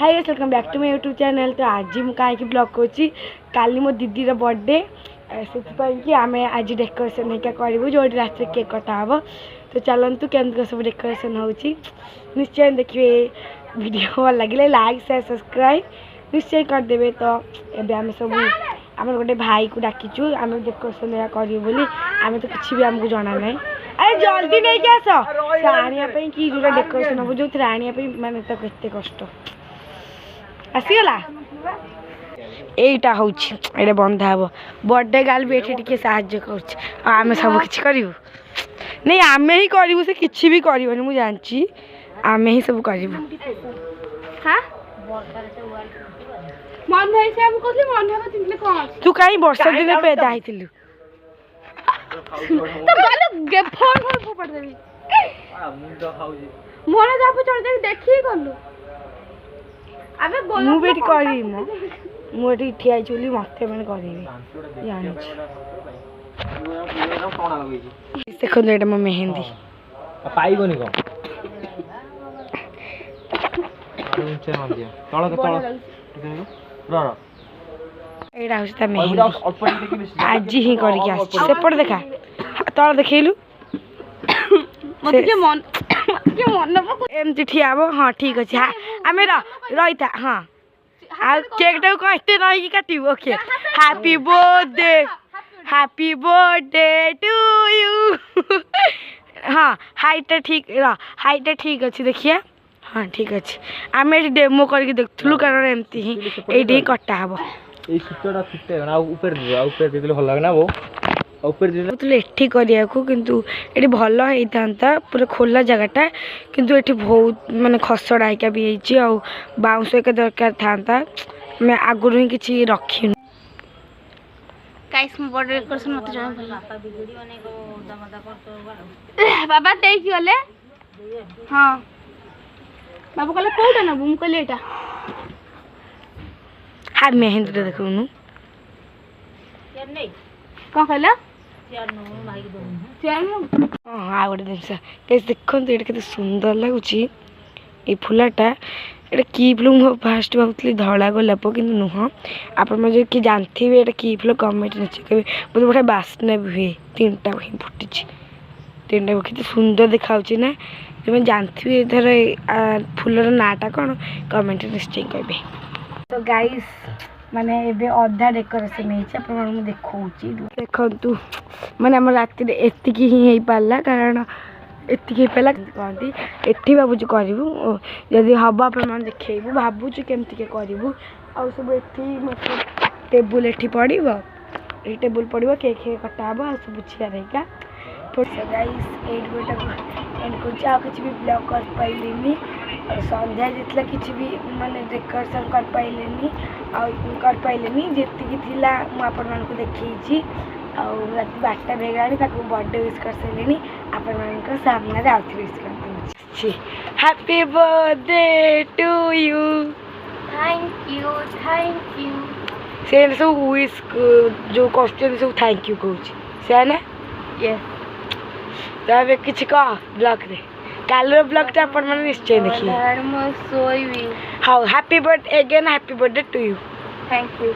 Hi guys welcome back to my YouTube channel. तो आज मुझे कहीं ब्लॉग करुँची काली मो दीदीर बर्थडे से आम आज डेकोरेशन हेका करूँ जो रात केक कटा हे। तो चलतु केमती सब डेकोरेशन हो निश्चय देखिए वीडियो भल लगे लाइक शेयर सब्सक्राइब निश्चय करदे। तो ये आम सब आम गोटे भाई को डाकीचु आम डेकोरेशन करूँ आम तो किसी भी आमको जना ना। अरे जल्दी नहीं क्या आस आने कि जो डेकोरेशन हम जो आने मानने तो केते कष्ट आसीगला एटा हूँ ये बंधा हे बर्थडे गाल भी ये टे साहय कर सब कि करूँ नहीं आमे ही करूँ से किसी भी करनी मुझे जानची आमे ही सब करूँ। तू कहीं वर्षा दिन पैदा होइथिलु मुझे करी मुझे ठिया चुली मत मैंने करी देखो ये मो मेहंदी पाइबनी मेहंदी आज ही करके देखा तल देखलु एमती ठिया हाँ ठीक अच्छे हाँ आम रही था हाँ आ केक टाक कौन एत रही काटू okay happy birthday to you हाँ हाइटा ठीक हाइटा ठीक अच्छे देखिए हाँ ठीक अच्छे आम ये डेमो करके देखुलु कारण एमती ही ये कटा हे एठी करिया किंतु ये भल होता पूरा खोला जगटा किंतु ये बहुत माने खसड़ा हिका भी बाउंस एक दरकार था मैं आगुरी ही किसी रखी बाबा देख गले हाँ बाबू कहले कोटा नबू मु कहले एटा हाँ मेहंदी देखुनु कौन कहला हाँ गोटे जिनस देखते ये के सुंदर लगुच ये फुलाटा ये कि फुल मुझे फास्ट भावुली धला गोलाप कि नुह आप कि जानते हैं ये कि फुल कमेंट निश्चय बहुत बढ़िया बास्ना भी हुए तीन टा ही फुटी तीन टा कि सुंदर देखा ना जो जानते हैं इधर फुलर नाटा कौन कमेंट निश्चय कहे। तो गाइस माने एबे अधा डेकोरेशन है देखु माने आम रात एतिकी ही पारा कारण एतिकी पारा कहती एटी भावुँ करूँ जदि हम आप देखू भावुँ केमती करूँ आ सब मतलब टेबुल एटी पड़ो ये टेबुल पड़ो केक कटा हे सब चेयर है थोड़ा गाइस एंड कुछ किसी भी ब्लॉग कर पाइलिनी संध्या जितला किसी भी माने डेकोरेशन कर पाइलिनी जी थिला आपण को देखी रात 12टा बेगानी बर्थडे विश कर सारे आपण सामने आउट विश कर happy birthday to you thank you से सब विश जो क्वेश्चन सब थैंक यू कहूँ से ना यस तो किसी कह ब्लॉग रे कालर ब्लॉग टा अपन मैंने निश्चय देखिए हाँ happy birthday again happy birthday to you thank you.